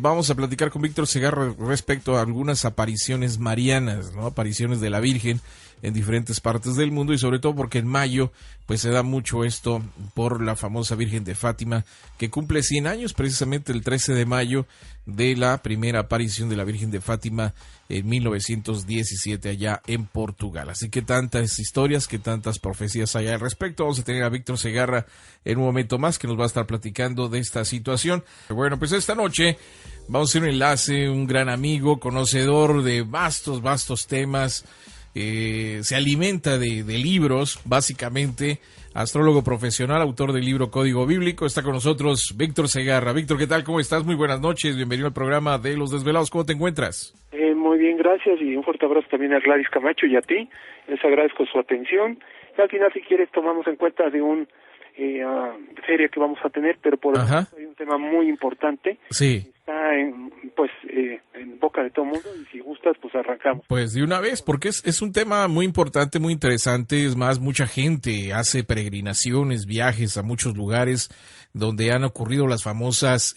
Vamos a platicar con Víctor Segarra respecto a algunas apariciones marianas, ¿no? Apariciones de la Virgen en diferentes partes del mundo, y sobre todo porque en mayo pues se da mucho esto por la famosa Virgen de Fátima, que cumple 100 años precisamente el 13 de mayo de la primera aparición de la Virgen de Fátima en 1917 allá en Portugal. Así que tantas historias, que tantas profecías hay al respecto. Vamos a tener a Víctor Segarra en un momento más, que nos va a estar platicando de esta situación. Bueno, pues esta noche vamos a hacer un enlace, un gran amigo, conocedor de vastos temas. Se alimenta de libros, básicamente, astrólogo profesional, autor del libro Código Bíblico. Está con nosotros Víctor Segarra. Víctor, ¿qué tal? ¿Cómo estás? Muy buenas noches, bienvenido al programa de Los Desvelados. ¿Cómo te encuentras? Muy bien, gracias, y un fuerte abrazo también a Gladys Camacho y a ti. Les agradezco su atención. Y al final, si quieres, tomamos en cuenta de un feria que vamos a tener, pero por el momento hay un tema muy importante. Sí. Está en boca de todo el mundo, y si gustas, pues arrancamos. Pues de una vez, porque es un tema muy importante, muy interesante. Es más, mucha gente hace peregrinaciones, viajes a muchos lugares donde han ocurrido las famosas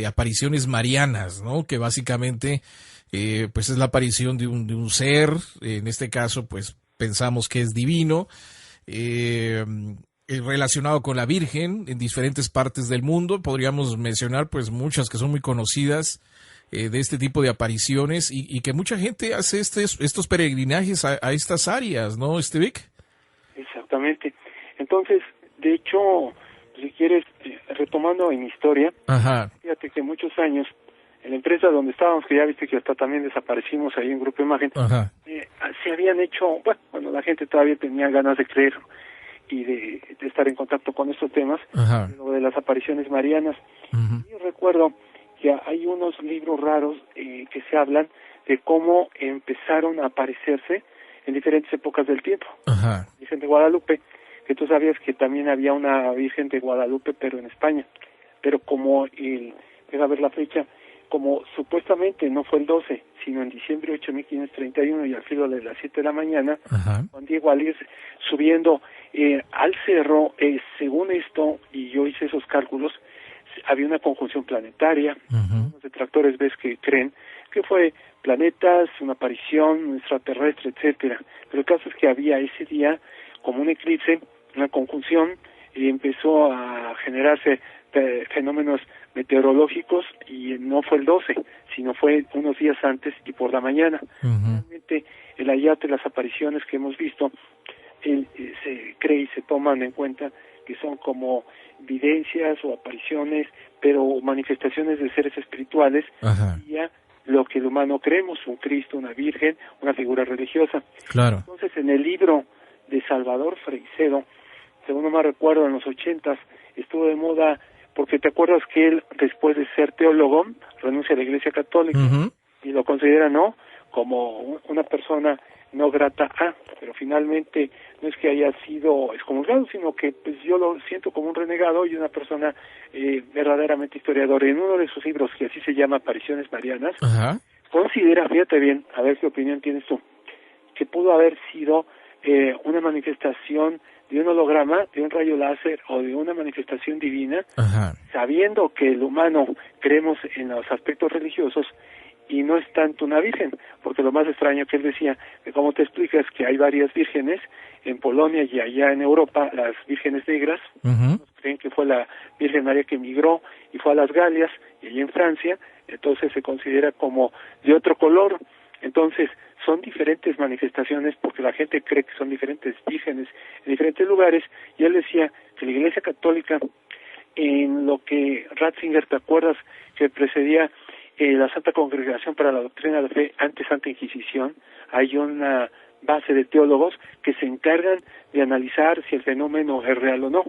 apariciones marianas, ¿no? Que básicamente pues es la aparición de un ser, en este caso pues pensamos que es divino, relacionado con la Virgen en diferentes partes del mundo. Podríamos mencionar pues muchas que son muy conocidas de este tipo de apariciones, y que mucha gente hace estos peregrinajes a estas áreas, ¿no, Vic? Exactamente. Entonces, de hecho, si quieres, retomando en historia, fíjate que muchos años en la empresa donde estábamos, que ya viste que hasta también desaparecimos ahí en Grupo Imagen, se habían hecho, bueno, la gente todavía tenía ganas de creer y de estar en contacto con estos temas, lo de las apariciones marianas. Yo recuerdo que hay unos libros raros que se hablan de cómo empezaron a aparecerse en diferentes épocas del tiempo. Virgen de Guadalupe, que tú sabías que también había una Virgen de Guadalupe, pero en España. Pero como deja ver la fecha, como supuestamente no fue el 12, sino en diciembre 8 de 1531, y al filo de las 7 de la mañana, Juan Diego al ir subiendo al cerro, según esto, y yo hice esos cálculos, había una conjunción planetaria. Los detractores ves que creen que fue planetas, una aparición extraterrestre, etcétera. Pero el caso es que había ese día como un eclipse, una conjunción, y empezó a generarse fenómenos meteorológicos, y no fue el 12, sino fue unos días antes y por la mañana. Realmente el ayate, las apariciones que hemos visto, se cree y se toman en cuenta que son como evidencias o apariciones, pero manifestaciones de seres espirituales, y ya lo que el humano creemos, un Cristo, una Virgen, una figura religiosa. Claro. Entonces, en el libro de Salvador Freixedo, según no me recuerdo, en los 80s, estuvo de moda, porque te acuerdas que él, después de ser teólogo, renuncia a la Iglesia Católica, y lo considera, ¿no?, como una persona no grata pero finalmente no es que haya sido excomulgado, sino que pues yo lo siento como un renegado y una persona verdaderamente historiadora. En uno de sus libros, que así se llama Apariciones Marianas, considera, fíjate bien, a ver qué opinión tienes tú, que pudo haber sido una manifestación de un holograma, de un rayo láser o de una manifestación divina, sabiendo que el humano creemos en los aspectos religiosos y no es tanto una virgen, porque lo más extraño que él decía, que como te explicas que hay varias vírgenes en Polonia y allá en Europa, las vírgenes negras, creen que fue la Virgen María que emigró y fue a las Galias, y allí en Francia, entonces se considera como de otro color. Entonces son diferentes manifestaciones, porque la gente cree que son diferentes vírgenes en diferentes lugares, y él decía que la Iglesia Católica, en lo que Ratzinger, ¿te acuerdas?, que precedía la Santa Congregación para la Doctrina de la Fe, antes Santa Inquisición, hay una base de teólogos que se encargan de analizar si el fenómeno es real o no.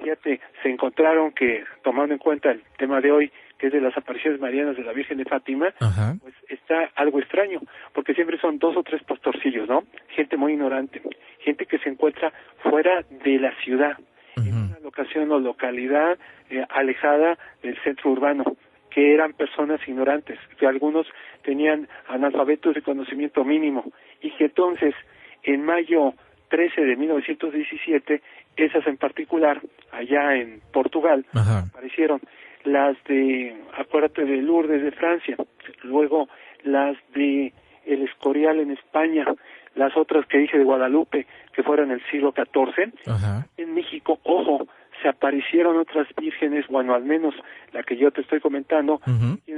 Fíjate, se encontraron que, tomando en cuenta el tema de hoy, que es de las apariciones marianas de la Virgen de Fátima, pues está algo extraño, porque siempre son 2 o 3 pastorcillos, ¿no? Gente muy ignorante, gente que se encuentra fuera de la ciudad, en una locación o localidad alejada del centro urbano, que eran personas ignorantes, que algunos tenían analfabetos de conocimiento mínimo, y que entonces, en mayo 13 de 1917, esas en particular, allá en Portugal, aparecieron. las de, acuérdate de Lourdes de Francia, luego las de El Escorial en España, las otras que dije de Guadalupe, que fueron en el siglo XIV. Ajá. En México, ojo, se aparecieron otras vírgenes, bueno, al menos la que yo te estoy comentando,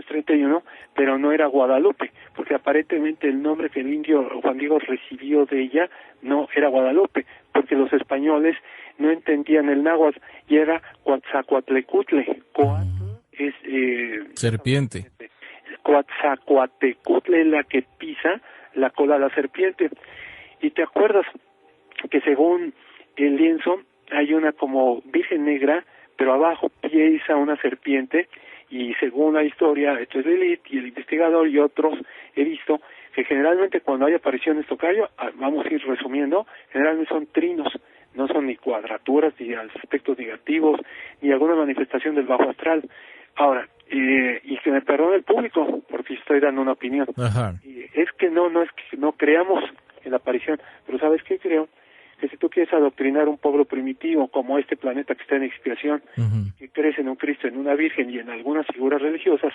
31, pero no era Guadalupe, porque aparentemente el nombre que el indio Juan Diego recibió de ella no era Guadalupe, porque los españoles no entendían el náhuatl y era Coatzacoatlecutle. Es serpiente. Coatzacoatlecutle es la que pisa la cola de la serpiente. Y te acuerdas que según el lienzo hay una como virgen negra, pero abajo pisa una serpiente, y según la historia, esto es Lilith y el investigador y otros, he visto que generalmente cuando hay apariciones tocayo, vamos a ir resumiendo, generalmente son trinos, no son ni cuadraturas, ni aspectos negativos, ni alguna manifestación del bajo astral. Ahora, y que me perdone el público, porque estoy dando una opinión. Ajá. Es que no es que no creamos en la aparición, pero ¿sabes qué creo? Que si tú quieres adoctrinar un pueblo primitivo como este planeta que está en expiación, que crece en un Cristo, en una Virgen y en algunas figuras religiosas,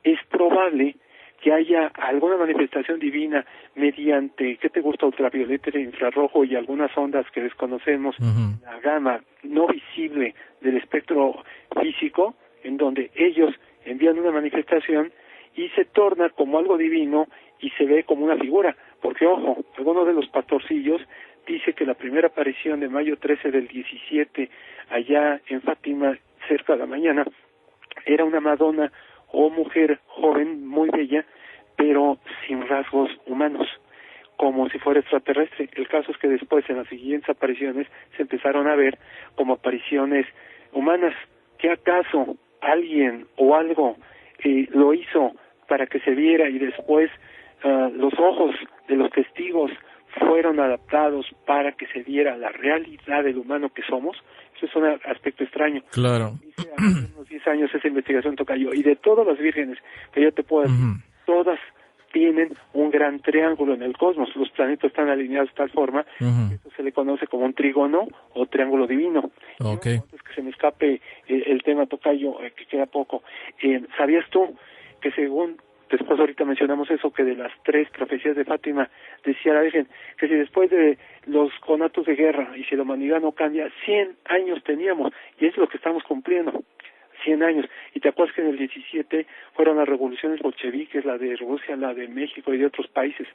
es probable que haya alguna manifestación divina mediante, ¿qué te gusta? Ultravioleta, infrarrojo y algunas ondas que desconocemos, la gama no visible del espectro físico, en donde ellos envían una manifestación y se torna como algo divino y se ve como una figura, porque ojo, algunos de los pastorcillos dice que la primera aparición de mayo 13 del 17 allá en Fátima, cerca de la mañana, era una Madonna o mujer joven, muy bella, pero sin rasgos humanos, como si fuera extraterrestre. El caso es que después, en las siguientes apariciones, se empezaron a ver como apariciones humanas. ¿Qué acaso alguien o algo lo hizo para que se viera y después los ojos de los testigos fueron adaptados para que se viera la realidad del humano que somos? Eso es un aspecto extraño. Claro. Hice hace unos 10 años esa investigación tocayo, y de todas las vírgenes que yo te puedo decir, todas tienen un gran triángulo en el cosmos. Los planetas están alineados de tal forma que eso se le conoce como un trígono o triángulo divino. Okay. No, antes que se me escape el tema tocayo, que queda poco. ¿Sabías tú que según, después ahorita mencionamos eso, que de las 3 profecías de Fátima, decía la Virgen que si después de los conatos de guerra y si la humanidad no cambia, 100 años teníamos, y es lo que estamos cumpliendo, 100 años. Y te acuerdas que en el 17 fueron las revoluciones bolcheviques, la de Rusia, la de México y de otros países.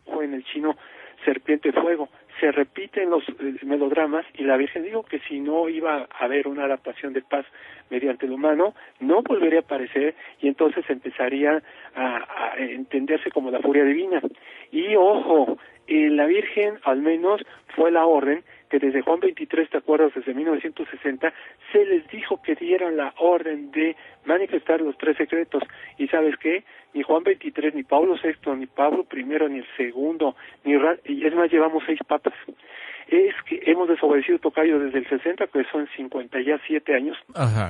Fue en el chino Serpiente Fuego. Se repiten los melodramas, y la Virgen dijo que si no iba a haber una adaptación de paz mediante el humano, no volvería a aparecer, y entonces empezaría a entenderse como la furia divina. Y ojo, la Virgen al menos fue la orden que desde Juan 23, ¿te acuerdas? Desde 1960, se les dijo que dieran la orden de manifestar los 3 secretos. ¿Y sabes qué? Ni Juan 23, ni Pablo VI, ni Pablo I, ni el segundo, y es más, llevamos 6 papas. Es que hemos desobedecido tocayo desde el 60, que son 57 años,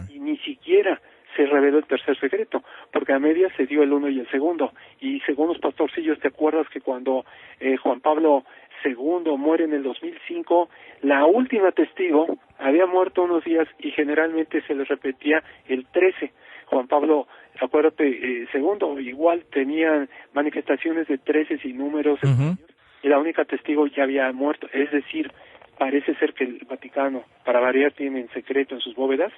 y ni siquiera se reveló el 3er secreto, porque a medias se dio el 1 y el segundo. Y según los pastorcillos, ¿te acuerdas que cuando Juan Pablo II muere en el 2005, la última testigo había muerto unos días y generalmente se le repetía el 13? Juan Pablo, acuérdate, segundo, igual tenían manifestaciones de 13 y números, y la única testigo ya había muerto. Es decir, parece ser que el Vaticano, para variar, tiene en secreto en sus bóvedas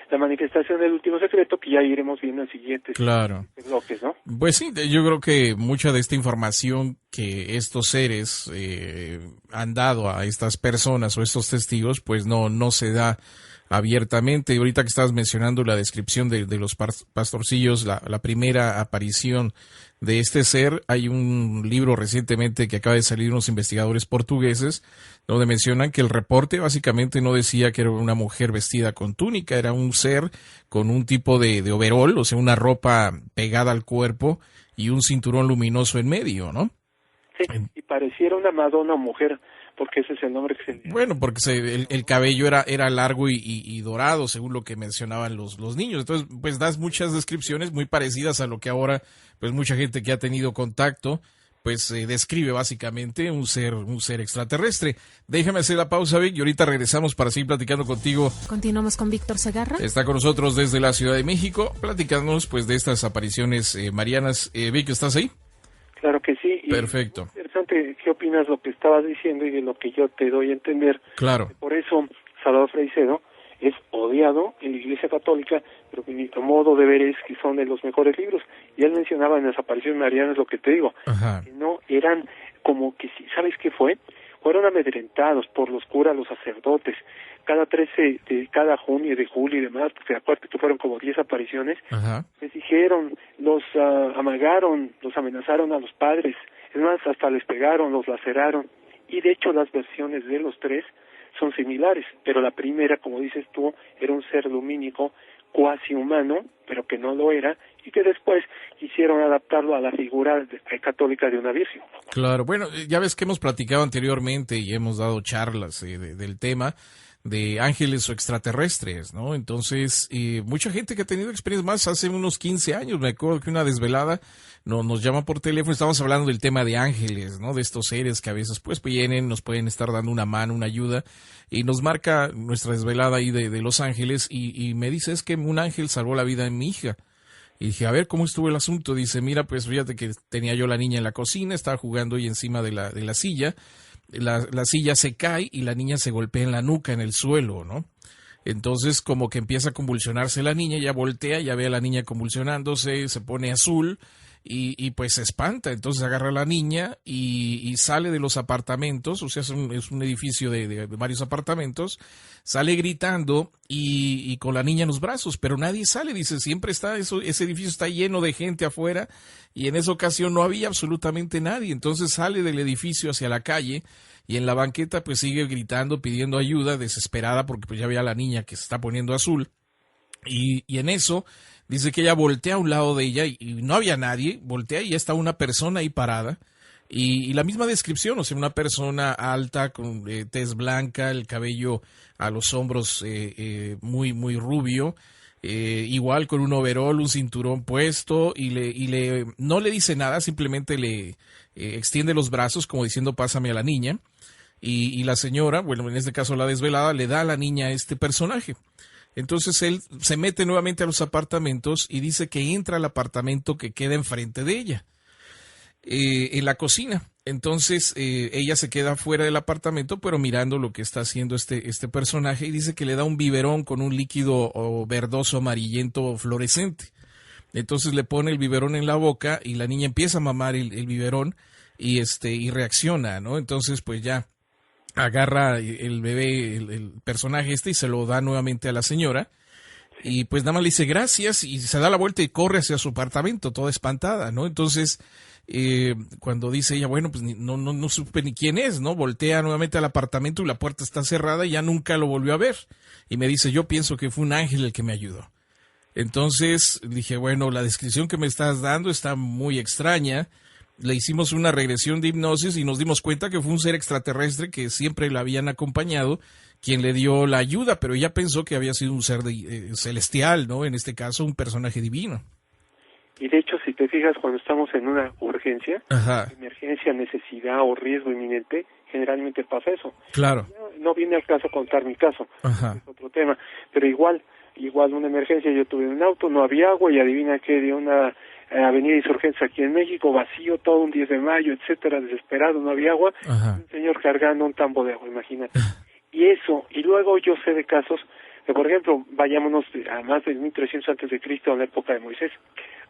la manifestación del último secreto, que ya iremos viendo en siguientes bloques, ¿no? Pues sí, yo creo que mucha de esta información que estos seres han dado a estas personas o estos testigos, pues no se da abiertamente. Ahorita que estabas mencionando la descripción de los pastorcillos, la primera aparición de este ser, hay un libro recientemente que acaba de salir, unos investigadores portugueses, donde mencionan que el reporte básicamente no decía que era una mujer vestida con túnica, era un ser con un tipo de overol, o sea, una ropa pegada al cuerpo y un cinturón luminoso en medio, ¿no? Sí, y pareciera una Madonna mujer, porque ese es el nombre que se le... Bueno, porque el cabello era largo y dorado, según lo que mencionaban los niños. Entonces, pues das muchas descripciones muy parecidas a lo que ahora, pues mucha gente que ha tenido contacto, pues describe básicamente un ser extraterrestre. Déjame hacer la pausa, Vic, y ahorita regresamos para seguir platicando contigo. Continuamos con Víctor Segarra. Está con nosotros desde la Ciudad de México, platicándonos pues de estas apariciones marianas. Vic, ¿estás ahí? Claro que sí. Perfecto. Interesante, ¿qué opinas de lo que estabas diciendo y de lo que yo te doy a entender? Claro. Por eso Salvador Freixedo es odiado en la Iglesia Católica, pero que mi modo de ver es que son de los mejores libros. Y él mencionaba en las apariciones marianas lo que te digo, Ajá. que no eran como que, ¿sabes qué fue? Fueron amedrentados por los curas, los sacerdotes. Cada 13 de cada junio, de julio y demás, porque acuérdate que fueron como 10 apariciones, Ajá. les dijeron, los amagaron, los amenazaron a los padres, es más, hasta les pegaron, los laceraron. Y de hecho las versiones de los tres son similares, pero la primera, como dices tú, era un ser lumínico, cuasi humano, pero que no lo era, y que después quisieron adaptarlo a la figura católica de una virgen. Claro, bueno, ya ves que hemos platicado anteriormente y hemos dado charlas del tema de ángeles o extraterrestres, ¿no? Entonces, mucha gente que ha tenido experiencias más hace unos 15 años, me acuerdo que una desvelada nos llama por teléfono, estamos hablando del tema de ángeles, ¿no? De estos seres que a veces pues vienen, nos pueden estar dando una mano, una ayuda, y nos marca nuestra desvelada ahí de Los Ángeles, y me dice, es que un ángel salvó la vida de mi hija. Y dije, a ver, ¿cómo estuvo el asunto? Dice, mira, pues fíjate que tenía yo la niña en la cocina, estaba jugando ahí encima de la silla, la silla se cae y la niña se golpea en la nuca, en el suelo, ¿no? Entonces como que empieza a convulsionarse la niña, ya voltea, ya ve a la niña convulsionándose, se pone azul y pues se espanta. Entonces agarra a la niña y sale de los apartamentos, o sea, es un edificio de varios apartamentos, sale gritando y con la niña en los brazos, pero nadie sale, dice, siempre está, ese edificio está lleno de gente afuera y en esa ocasión no había absolutamente nadie. Entonces sale del edificio hacia la calle y en la banqueta pues sigue gritando, pidiendo ayuda, desesperada porque pues ya ve a la niña que se está poniendo azul y en eso dice que ella voltea a un lado de ella y no había nadie, voltea y ya está una persona ahí parada. Y la misma descripción, o sea, una persona alta, con tez blanca, el cabello a los hombros muy, muy rubio, igual con un overol, un cinturón puesto, y no le dice nada, simplemente le extiende los brazos como diciendo pásame a la niña. Y la señora, bueno, en este caso la desvelada, le da a la niña a este personaje. Entonces él se mete nuevamente a los apartamentos y dice que entra al apartamento que queda enfrente de ella. En la cocina. Entonces ella se queda fuera del apartamento, pero mirando lo que está haciendo este personaje, y dice que le da un biberón con un líquido verdoso amarillento fluorescente. Entonces le pone el biberón en la boca y la niña empieza a mamar el biberón y reacciona, ¿no? Entonces pues ya agarra el bebé, el personaje y se lo da nuevamente a la señora. Y pues nada más le dice gracias y se da la vuelta y corre hacia su apartamento, toda espantada, ¿no? Entonces, cuando dice ella, bueno, pues no supe ni quién es, ¿no? Voltea nuevamente al apartamento y la puerta está cerrada y ya nunca lo volvió a ver. Y me dice, yo pienso que fue un ángel el que me ayudó. Entonces dije, bueno, la descripción que me estás dando está muy extraña. Le hicimos una regresión de hipnosis y nos dimos cuenta que fue un ser extraterrestre que siempre la habían acompañado, quien le dio la ayuda, pero ella pensó que había sido un ser celestial, ¿no? En este caso, un personaje divino. Y de hecho, si te fijas, cuando estamos en una urgencia, Ajá. emergencia, necesidad o riesgo inminente, generalmente pasa eso. Claro. No viene al caso contar mi caso, Ajá. es otro tema, pero igual una emergencia, yo tuve un auto, no había agua y adivina qué, dio una avenida Insurgencia aquí en México, vacío, todo un 10 de mayo, etcétera, desesperado, no había agua, Ajá. un señor cargando un tambo de agua, imagínate. Y eso, y luego yo sé de casos, por ejemplo, vayámonos a más de 1300 antes de Cristo, en la época de Moisés.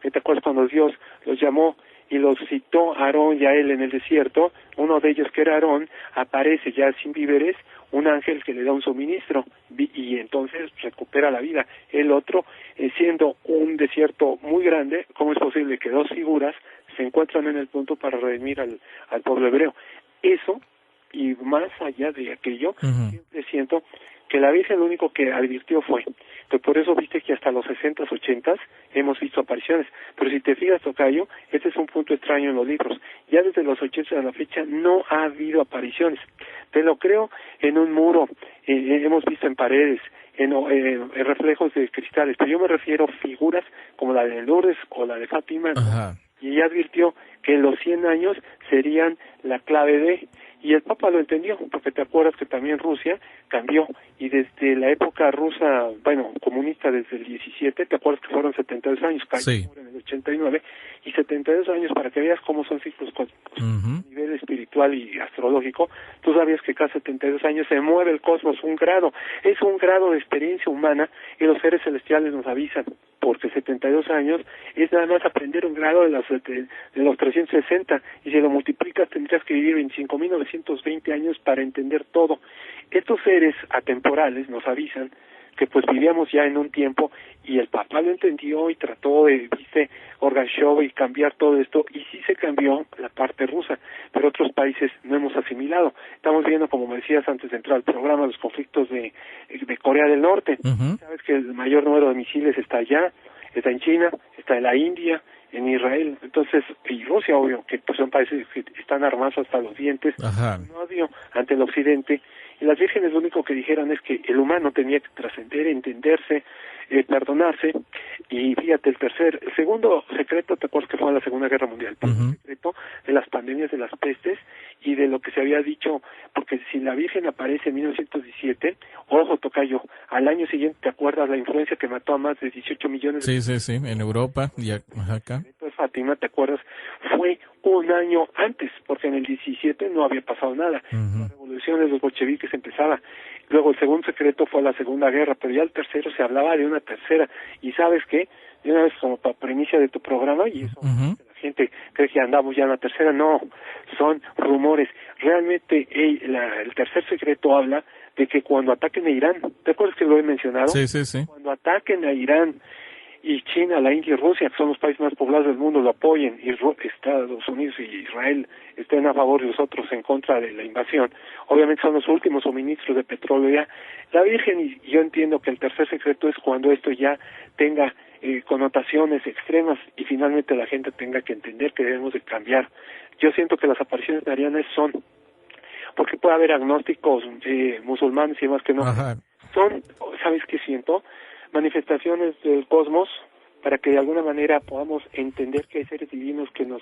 ¿Te acuerdas cuando Dios los llamó y los citó a Aarón y a él en el desierto? Uno de ellos, que era Aarón, aparece ya sin víveres, un ángel que le da un suministro y entonces recupera la vida. El otro, siendo un desierto muy grande, ¿cómo es posible que dos figuras se encuentran en el punto para redimir al pueblo hebreo? Eso, y más allá de aquello, siempre siento que la Virgen lo único que advirtió fue que por eso viste que hasta los 60s, 80s hemos visto apariciones. Pero si te fijas, tocayo, este es un punto extraño en los libros. Ya desde los 80s a la fecha no ha habido apariciones. Te lo creo en un muro, hemos visto en paredes, en reflejos de cristales, pero yo me refiero a figuras como la de Lourdes o la de Fátima. Ajá. y ella advirtió que los 100 años serían la clave de... Y el Papa lo entendió, porque te acuerdas que también Rusia cambió, y desde la época rusa, bueno, comunista desde el 17, te acuerdas que fueron 72 años, sí, en el 89, y 72 años para que veas cómo son ciclos cósmicos. A nivel espiritual y astrológico, tú sabías que cada 72 años se mueve el cosmos un grado, es un grado de experiencia humana, y los seres celestiales nos avisan, porque 72 años es nada más aprender un grado de los 360, y si lo multiplicas tendrías que vivir 25.920 años para entender todo. Estos seres atemporales nos avisan que pues vivíamos ya en un tiempo, y el Papa lo entendió y trató de, Gorbachev, y cambiar todo esto, y sí se cambió la parte rusa, pero otros países no hemos asimilado. Estamos viendo, como me decías antes de entrar al programa, los conflictos de Corea del Norte. Sabes que el mayor número de misiles está allá, está en China, está en la India, en Israel, entonces, y Rusia, obvio, que pues son países que están armados hasta los dientes, un odio ante el occidente, y las vírgenes lo único que dijeron es que el humano tenía que trascender, entenderse, perdonarse, y fíjate, el segundo secreto, te acuerdas que fue en la Segunda Guerra Mundial, el secreto de las pandemias de las pestes, y de lo que se había dicho, porque si la Virgen aparece en 1917, ojo tocayo, al año siguiente, ¿te acuerdas la influencia que mató a más de 18 millones de personas? Sí, en Europa y acá. Entonces, Fátima, ¿te acuerdas? Fue un año antes, porque en el 17 no había pasado nada. La revolución de los bolcheviques empezaba. Luego el segundo secreto fue la Segunda Guerra, pero ya el tercero se hablaba de una tercera. ¿Y sabes qué? De una vez, como para premisa de tu programa, y eso, la gente cree que andamos ya en la tercera, no, son rumores. Realmente el tercer secreto habla de que cuando ataquen a Irán, ¿te acuerdas que lo he mencionado? Sí. Cuando ataquen a Irán, y China, la India y Rusia, que son los países más poblados del mundo, lo apoyen, y Estados Unidos y Israel estén a favor y los otros en contra de la invasión, obviamente son los últimos suministros de petróleo ya. La Virgen, y yo entiendo que el tercer secreto es cuando esto ya tenga connotaciones extremas, y finalmente la gente tenga que entender que debemos de cambiar. Yo siento que las apariciones marianas son, porque puede haber agnósticos musulmanes y demás que no, son, ¿sabes qué siento? Manifestaciones del cosmos, para que de alguna manera podamos entender que hay seres divinos que nos,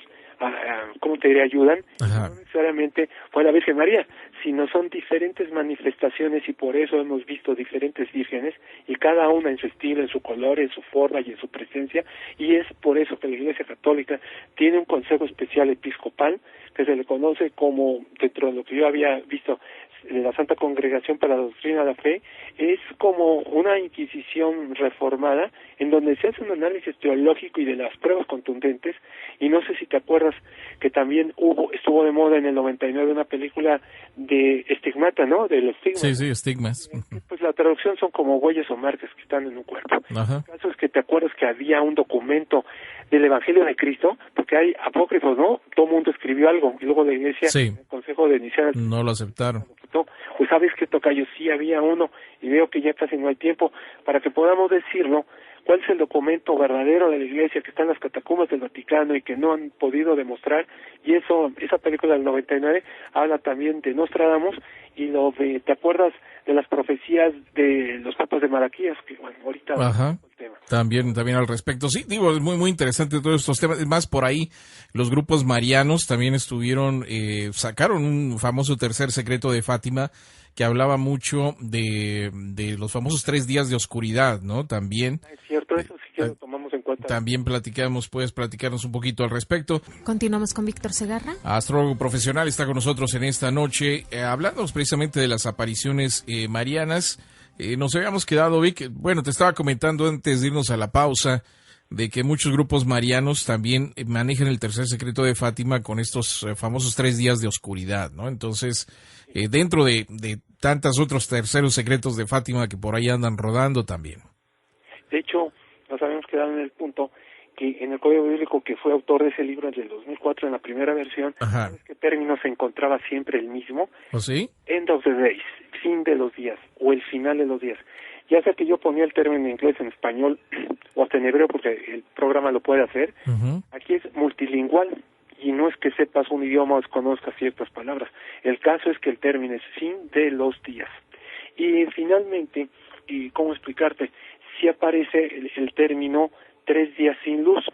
¿cómo te diré?, ayudan. No necesariamente fue la Virgen María, sino son diferentes manifestaciones, y por eso hemos visto diferentes vírgenes, y cada una en su estilo, en su color, en su forma y en su presencia, y es por eso que la Iglesia Católica tiene un consejo especial episcopal, que se le conoce como, dentro de lo que yo había visto, de la Santa Congregación para la Doctrina de la Fe, es como una inquisición reformada, en donde se hace un análisis teológico y de las pruebas contundentes, y no sé si te acuerdas que también estuvo de moda en el 99 una película de estigmata, ¿no? De los estigmas. Sí, estigmas. Pues la traducción son como huellas o marcas que están en un cuerpo. El caso es que te acuerdas que había un documento del Evangelio de Cristo, porque hay apócrifos, ¿no? Todo el mundo escribió algo, y luego la Iglesia, el Consejo de Nicea, no lo aceptaron. Pues sabes que, tocayo, sí había uno, y veo que ya casi no hay tiempo para que podamos decirlo, cuál es el documento verdadero de la Iglesia que está en las catacumbas del Vaticano y que no han podido demostrar. Y esa película del 99 habla también de Nostradamus, y ¿te acuerdas de las profecías de los papas de Malaquías? Que bueno, ahorita el tema. También al respecto. Sí, digo, es muy interesante todos estos temas. Es más, por ahí los grupos marianos también sacaron un famoso tercer secreto de Fátima, que hablaba mucho de los famosos 3 días de oscuridad, ¿no? También. Es cierto, eso sí que lo tomamos en cuenta. También puedes platicarnos un poquito al respecto. Continuamos con Víctor Segarra. Astrólogo profesional está con nosotros en esta noche, hablándonos precisamente de las apariciones marianas. Nos habíamos quedado, Vic, bueno, te estaba comentando antes de irnos a la pausa, de que muchos grupos marianos también manejan el tercer secreto de Fátima con estos famosos 3 días de oscuridad, ¿no? Entonces, dentro de tantos otros terceros secretos de Fátima que por ahí andan rodando también. De hecho, nos habíamos quedado en el punto que en el Código Bíblico, que fue autor de ese libro desde el 2004 en la primera versión, ¿sabes qué término se encontraba siempre el mismo? ¿Oh, sí? End of the days, fin de los días, o el final de los días. Ya sea que yo ponía el término en inglés, en español, o hasta en hebreo, porque el programa lo puede hacer, aquí es multilingüal, y no es que sepas un idioma o desconozcas ciertas palabras. El caso es que el término es fin de los días. Y finalmente, ¿y cómo explicarte? Si aparece el término 3 días sin luz,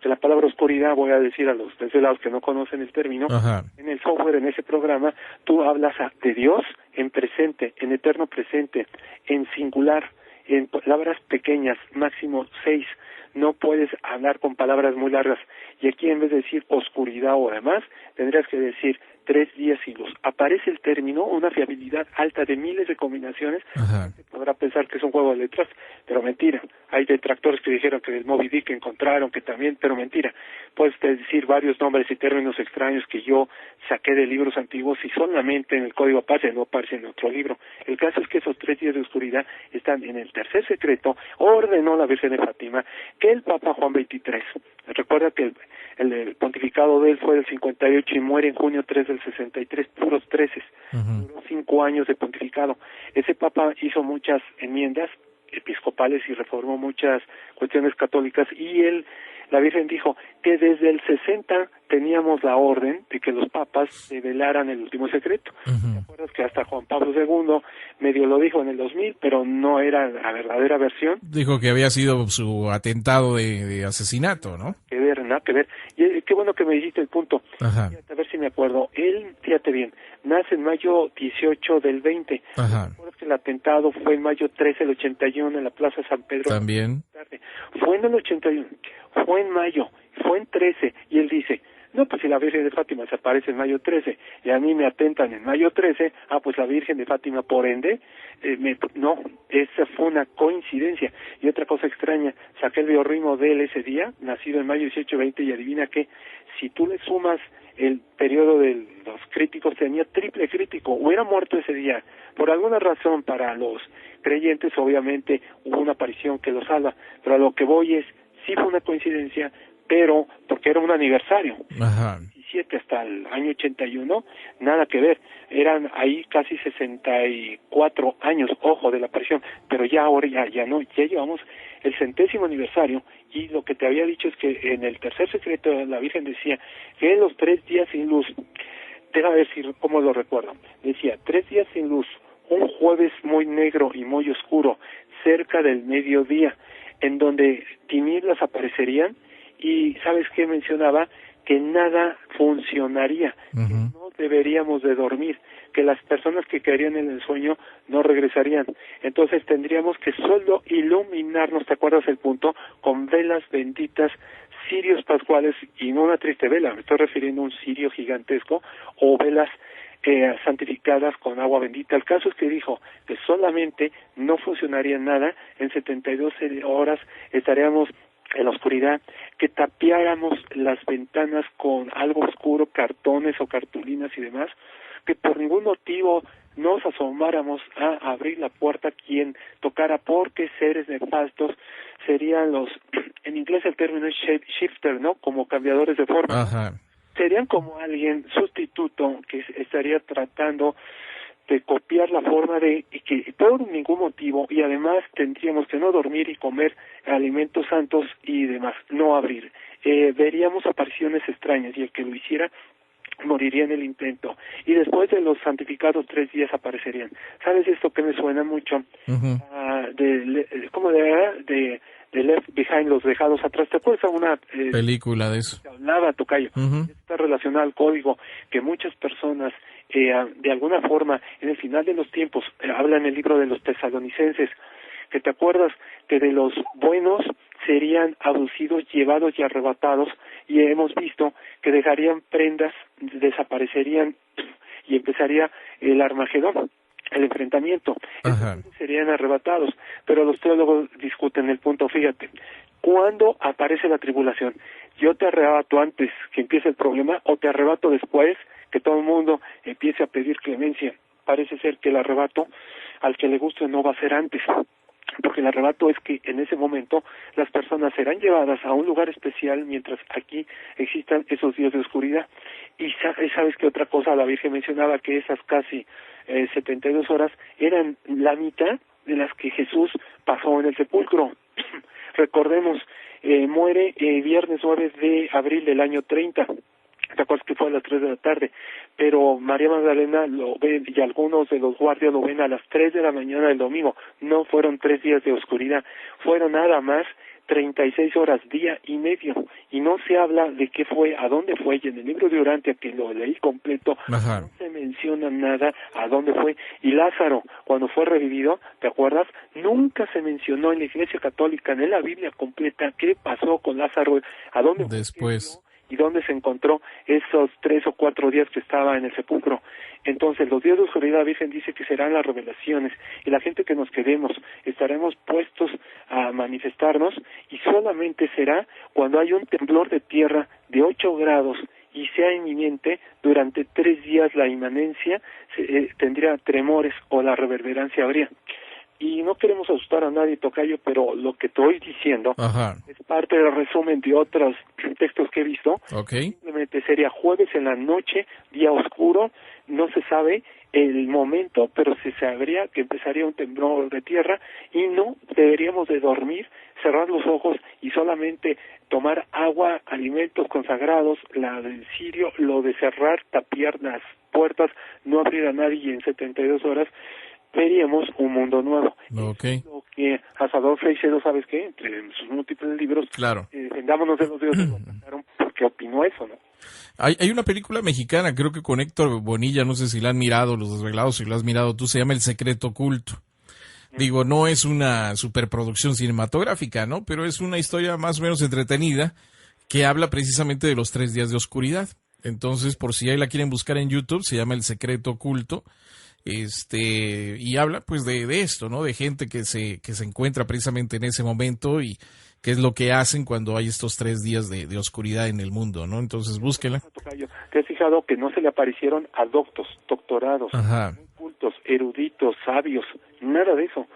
porque la palabra oscuridad, voy a decir a los desvelados que no conocen el término, Ajá. en el software, en ese programa, tú hablas de Dios en presente, en eterno presente, en singular, en palabras pequeñas, máximo 6. No puedes hablar con palabras muy largas. Y aquí, en vez de decir oscuridad o demás, tendrías que decir 3 días sin luz. Aparece el término, una fiabilidad alta de miles de combinaciones. Ajá. Se podrá pensar que es un juego de letras, pero mentira. Hay detractores que dijeron que el Moby Dick encontraron, que también, pero mentira. Puedes decir varios nombres y términos extraños que yo saqué de libros antiguos y solamente en el código aparece, no aparece en otro libro. El caso es que esos 3 días de oscuridad están en el tercer secreto. Ordenó la Virgen de Fátima que el Papa Juan XXIII, recuerda que el pontificado de él fue del 58 y muere en junio 3 del 63, puros 13, duró 5 años de pontificado. Ese Papa hizo muchas enmiendas episcopales y reformó muchas cuestiones católicas, y la Virgen dijo que desde el 60 teníamos la orden de que los papas develaran el último secreto. ¿Te acuerdas que hasta Juan Pablo II medio lo dijo en el 2000, pero no era la verdadera versión? Dijo que había sido su atentado de asesinato, ¿no? Nada que ver. Y qué bueno que me dijiste el punto. Ajá. Fíjate, a ver si me acuerdo. Él, fíjate bien, nace en mayo 18 del 20. Ajá. ¿Recuerdas que el atentado fue en mayo 13 del 81 en la Plaza San Pedro? También. Fue en el 81, fue en mayo, fue en 13, y él dice, no, pues si la Virgen de Fátima se aparece en mayo 13 y a mí me atentan en mayo 13, pues la Virgen de Fátima, por ende, no, esa fue una coincidencia. Y otra cosa extraña, saqué el biorritmo de él ese día, nacido en mayo 18-20, y adivina que si tú le sumas el periodo de los críticos, tenía triple crítico, hubiera muerto ese día. Por alguna razón, para los creyentes, obviamente, hubo una aparición que lo salva, pero a lo que voy es, sí fue una coincidencia, pero porque era un aniversario. Ajá. 17 hasta el año 81, nada que ver, eran ahí casi 64 años, ojo, de la aparición, pero ya ahora ya no, ya llevamos el 100º aniversario, y lo que te había dicho es que en el tercer secreto la Virgen decía que en los 3 días sin luz, déjame decir cómo lo recuerdo, decía 3 días sin luz, un jueves muy negro y muy oscuro, cerca del mediodía, en donde tinieblas aparecerían, y ¿sabes qué mencionaba? Que nada funcionaría, que no deberíamos de dormir, que las personas que caerían en el sueño no regresarían. Entonces tendríamos que solo iluminarnos, ¿te acuerdas el punto? Con velas benditas, cirios pascuales, y no una triste vela, me estoy refiriendo a un cirio gigantesco, o velas santificadas con agua bendita. El caso es que dijo que solamente no funcionaría nada, en 72 horas estaríamos en la oscuridad, que tapiáramos las ventanas con algo oscuro, cartones o cartulinas y demás, que por ningún motivo nos asomáramos a abrir la puerta a quien tocara, porque seres nefastos serían en inglés el término es shifter, ¿no? Como cambiadores de forma. Ajá. Serían como alguien sustituto que estaría tratando de copiar la forma y que por ningún motivo, y además tendríamos que no dormir y comer alimentos santos y demás, no abrir. Veríamos apariciones extrañas, y el que lo hiciera moriría en el intento, y después de los santificados 3 días aparecerían. ¿Sabes esto que me suena mucho? ¿Cómo de Left Behind, los dejados atrás? ¿Te acuerdas una película de eso? Hablaba, tocayo. Está relacionado al código que muchas personas de alguna forma en el final de los tiempos habla en el libro de los Tesalonicenses, que te acuerdas que de los buenos serían abducidos, llevados y arrebatados, y hemos visto que dejarían prendas, desaparecerían, y empezaría el Armagedón, el enfrentamiento. Entonces serían arrebatados, pero los teólogos discuten el punto. Fíjate, ¿cuándo aparece la tribulación? ¿Yo te arrebato antes que empiece el problema, o te arrebato después que todo el mundo empiece a pedir clemencia? Parece ser que el arrebato, al que le guste, no va a ser antes, porque el arrebato es que en ese momento las personas serán llevadas a un lugar especial, mientras aquí existan esos días de oscuridad. Y sabes que otra cosa, la Virgen mencionaba que esas casi 72 horas eran la mitad de las que Jesús pasó en el sepulcro. Recordemos, muere viernes 9 de abril del año 30. ¿Te acuerdas que fue a las 3 de la tarde? Pero María Magdalena lo ve, y algunos de los guardias lo ven a las 3 de la mañana del domingo. No fueron 3 días de oscuridad, fueron nada más 36 horas, día y medio, y no se habla de qué fue, a dónde fue, y en el libro de Urantia, que lo leí completo, Ajá. no se menciona nada a dónde fue. Y Lázaro, cuando fue revivido, ¿te acuerdas? Nunca se mencionó en la Iglesia Católica, en la Biblia completa, qué pasó con Lázaro, a dónde fue, Después. y dónde se encontró esos 3 o 4 días que estaba en el sepulcro. Entonces, los días de oscuridad, la Virgen dice que serán las revelaciones, y la gente que nos quedemos estaremos puestos a manifestarnos, y solamente será cuando hay un temblor de tierra de 8 grados y sea inminente. Durante 3 días la inmanencia tendría tremores o la reverberancia habría. Y no queremos asustar a nadie, tocayo, pero lo que estoy diciendo Ajá. es parte del resumen de otros textos que he visto. Ok. Simplemente sería jueves en la noche, día oscuro, no se sabe el momento, pero se sabría que empezaría un temblor de tierra, y no deberíamos de dormir, cerrar los ojos y solamente tomar agua, alimentos consagrados, la del cirio, lo de cerrar, tapiar las puertas, no abrir a nadie, y en 72 horas veríamos un mundo nuevo. Ok. Es lo que Salvador Freixedo, ¿sabes qué? Entre sus múltiples libros, Claro. Defendámonos de los dioses, lo sacaron porque opinó eso, ¿no? Hay una película mexicana, creo que con Héctor Bonilla, no sé si la han mirado, Los Desvelados, si la has mirado tú, se llama El Secreto Oculto. Digo, no es una superproducción cinematográfica, ¿no? Pero es una historia más o menos entretenida que habla precisamente de los 3 días de oscuridad. Entonces, por si ahí la quieren buscar en YouTube, se llama El Secreto Oculto. Y habla pues de esto, ¿no? De gente que se encuentra precisamente en ese momento y qué es lo que hacen cuando hay estos 3 días de oscuridad en el mundo, ¿no? Entonces búsquela. ¿Te has fijado que no se le aparecieron a doctorados, Ajá. cultos, eruditos, sabios, nada de eso?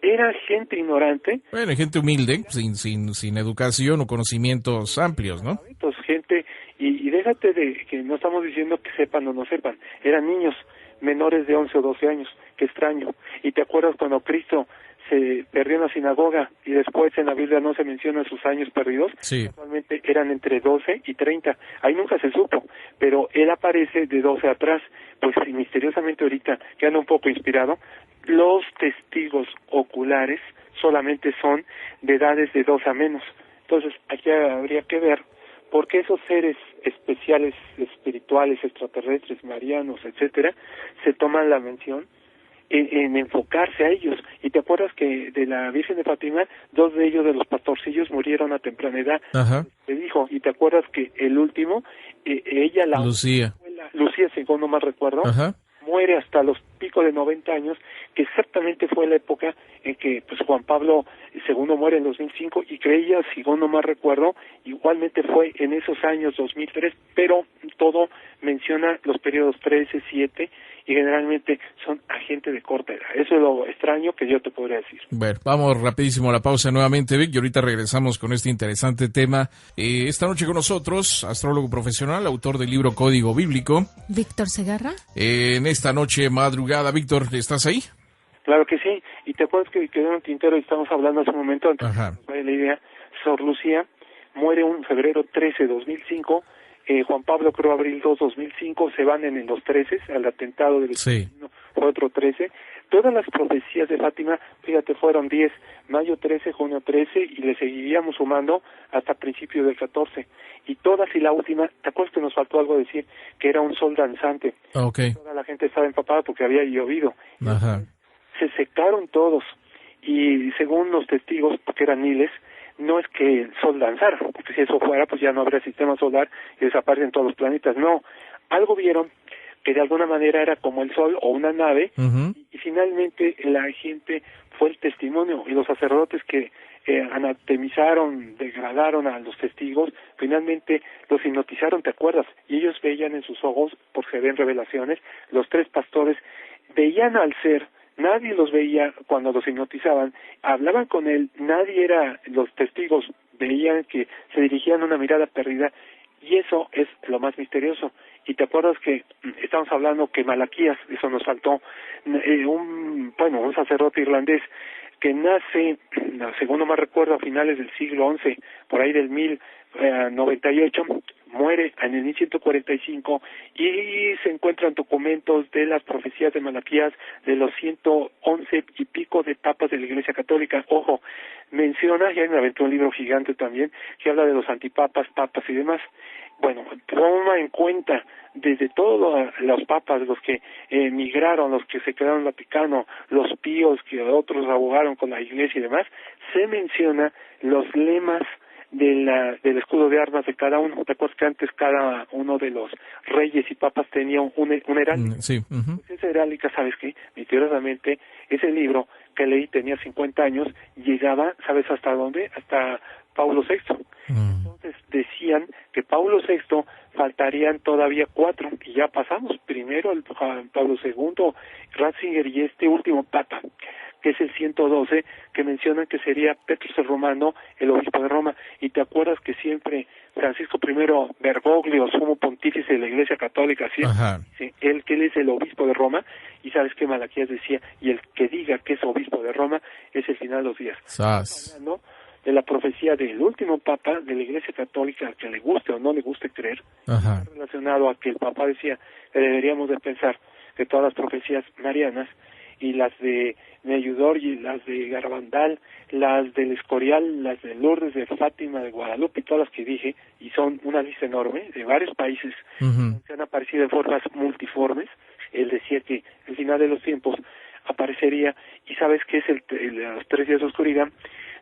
Era gente ignorante. Bueno, gente humilde, sin educación o conocimientos amplios, ¿no? Gente, y déjate de que no estamos diciendo que sepan o no sepan, eran niños menores de 11 o 12 años, qué extraño. ¿Y te acuerdas cuando Cristo se perdió en la sinagoga y después en la Biblia no se mencionan sus años perdidos? Sí. Actualmente eran entre 12 y 30, ahí nunca se supo, pero él aparece de 12 atrás, pues misteriosamente ahorita, que anda un poco inspirado, los testigos oculares solamente son de edades de 12 a menos. Entonces, aquí habría que ver por qué esos seres especiales, espirituales, extraterrestres, marianos, etcétera, se toman la mención en enfocarse a ellos. Y te acuerdas que de la Virgen de Fátima, 2 de ellos, de los pastorcillos, murieron a temprana edad. Ajá. Te dijo, y te acuerdas que el último, ella, Lucía, según no mal recuerdo, ajá, muere hasta los picos de 90 años, que exactamente fue la época en que pues Juan Pablo II muere en 2005, y creía, según no mal recuerdo, igualmente fue en esos años 2003, pero todo menciona los periodos 13, 7, y generalmente son a gente de corta edad. Eso es lo extraño que yo te podría decir. Bueno, vamos rapidísimo a la pausa nuevamente, Vic, y ahorita regresamos con este interesante tema. Esta noche con nosotros, astrólogo profesional, autor del libro Código Bíblico. Víctor Segarra. En esta noche madrugada, Víctor, ¿estás ahí? Claro que sí, y te acuerdas que quedó en un tintero y estamos hablando hace un momento, antes Ajá. de que nos vaya la idea. Sor Lucía muere un febrero 13 de 2005, Juan Pablo creo abril 2, 2005, se van en los 13, al atentado del Sí. fue otro 13. Todas las profecías de Fátima, fíjate, fueron 10, mayo 13, junio 13, y le seguiríamos sumando hasta principios del 14. Y todas, y la última, ¿te acuerdas que nos faltó algo decir? Que era un sol danzante. Ok. Toda la gente estaba empapada porque había llovido. Ajá. Se secaron todos, y según los testigos, porque eran miles, no es que el sol danzara, porque si eso fuera, pues ya no habría sistema solar y desaparecen todos los planetas. No, algo vieron que de alguna manera era como el sol o una nave, Uh-huh. y finalmente la gente fue el testimonio, y los sacerdotes que anatemizaron, degradaron a los testigos, finalmente los hipnotizaron, ¿te acuerdas? Y ellos veían en sus ojos, porque se ven revelaciones, los 3 pastores veían al ser. Nadie los veía cuando los hipnotizaban, hablaban con él, nadie era, los testigos veían que se dirigían una mirada perdida, y eso es lo más misterioso. Y te acuerdas que estamos hablando que Malaquías, eso nos faltó, un sacerdote irlandés que nace, según no me recuerdo, a finales del siglo XI, por ahí del 1098, muere en el 1145, y se encuentran documentos de las profecías de Malaquías de los 111 y pico de papas de la Iglesia Católica. Ojo, menciona, y ahí me aventó un libro gigante también, que habla de los antipapas, papas y demás. Bueno, toma en cuenta desde todos los papas, los que emigraron, los que se quedaron en el Vaticano, los píos, que otros abogaron con la Iglesia y demás, se menciona los lemas del escudo de armas de cada uno. ¿Te acuerdas que antes cada uno de los reyes y papas tenía un heráldica? Sí. Pues esa heráldica, ¿sabes qué? Misteriosamente, ese libro que leí, tenía 50 años, llegaba, ¿sabes hasta dónde? Hasta Pablo VI. Entonces decían que Pablo VI faltarían todavía 4, y ya pasamos. Primero el Pablo II, Ratzinger, y este último papa, que es el 112, que mencionan que sería Petrus el Romano, el obispo de Roma. Y te acuerdas que siempre Francisco I Bergoglio, sumo pontífice de la Iglesia Católica, ¿sí? Él que él es el obispo de Roma, y sabes que Malaquías decía, y el que diga que es obispo de Roma es el final de los días. Hablando de la profecía del último papa de la Iglesia Católica, al que le guste o no le guste creer, relacionado a que el papa decía que deberíamos de pensar que todas las profecías marianas, y las de Meyudor y las de Garabandal, las del Escorial, las de Lourdes, de Fátima, de Guadalupe, y todas las que dije, y son una lista enorme de varios países que han aparecido en formas multiformes. Él decía que el final de los tiempos aparecería, y sabes qué es los 3 días de oscuridad.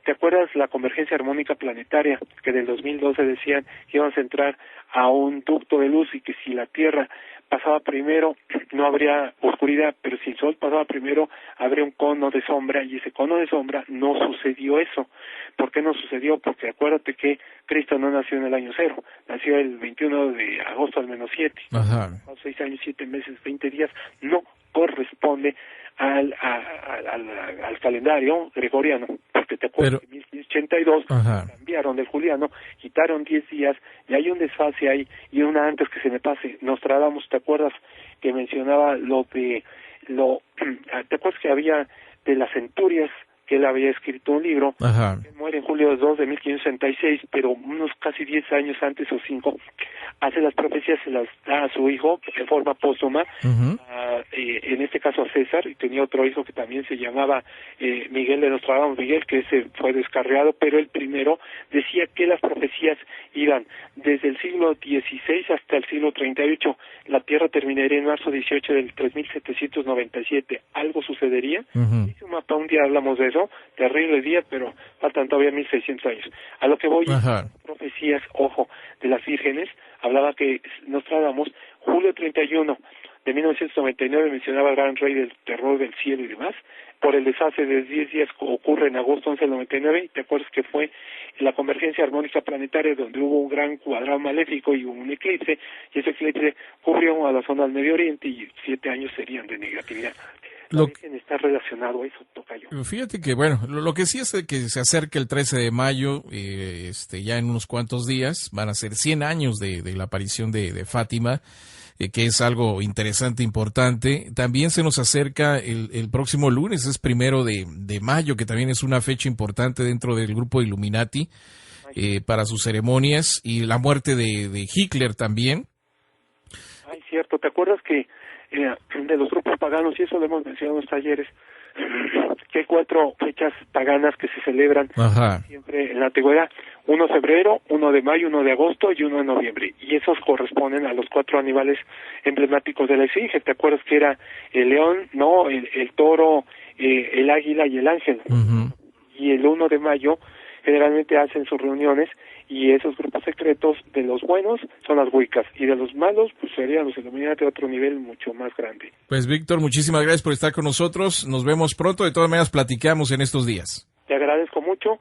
¿Te acuerdas la convergencia armónica planetaria, que del 2012 decían que íbamos a entrar a un ducto de luz, y que si la Tierra pasaba primero no habría oscuridad, pero si el Sol pasaba primero habría un cono de sombra, y ese cono de sombra no sucedió eso? ¿Por qué no sucedió? Porque acuérdate que Cristo no nació en el año 0, nació el 21 de agosto al -7, 6 años, 7 meses, 20 días, no corresponde al calendario gregoriano, porque te acuerdas que en 1082 cambiaron del juliano, quitaron 10 días, y hay un desfase ahí. Y una antes que se me pase, Nostradamus, ¿te acuerdas que mencionaba ¿te acuerdas que había de las centurias, que él había escrito un libro? Él muere en julio 2 de 1566, pero unos casi 10 años antes o 5, hace las profecías, se las da a su hijo en forma póstuma, en este caso a César, y tenía otro hijo que también se llamaba Miguel de Nostradamus, que ese fue descarriado, pero el primero decía que las profecías iban desde el siglo XVI hasta el siglo 38, la Tierra terminaría en marzo 18 del 3797, algo sucedería. Hice un mapa, un día hablamos de eso, terrible día, pero faltan todavía 1600 años. A lo que voy, profecías, ojo, de las vírgenes, hablaba que Nostradamus, julio 31 de 1999, mencionaba al gran rey del terror del cielo y demás. Por el desfase de 10 días ocurre en agosto 11 del 99, y te acuerdas que fue la convergencia armónica planetaria, donde hubo un gran cuadrado maléfico y un eclipse, y ese eclipse cubrió a la zona del Medio Oriente, y 7 años serían de negatividad. Está relacionado a eso, tocayo. Fíjate que, bueno, lo que sí es que se acerca el 13 de mayo, ya en unos cuantos días, van a ser 100 años de la aparición de Fátima, que es algo interesante, importante. También se nos acerca el próximo lunes, es 1 de mayo, que también es una fecha importante dentro del grupo Illuminati, para sus ceremonias, y la muerte de Hitler también. Ay, cierto, ¿te acuerdas que de los grupos paganos, y eso lo hemos mencionado en los talleres, que hay 4 fechas paganas que se celebran siempre en la antigüedad: 1 de febrero, 1 de mayo, 1 de agosto y 1 de noviembre, y esos corresponden a los 4 animales emblemáticos de la Esfinge? ¿Te acuerdas que era el león, el toro, el águila y el ángel? Y el 1 de mayo generalmente hacen sus reuniones, y esos grupos secretos de los buenos son las Wiccas, y de los malos pues serían los Illuminati a otro nivel mucho más grande. Pues Víctor, muchísimas gracias por estar con nosotros, nos vemos pronto, de todas maneras platicamos en estos días. Te agradezco mucho,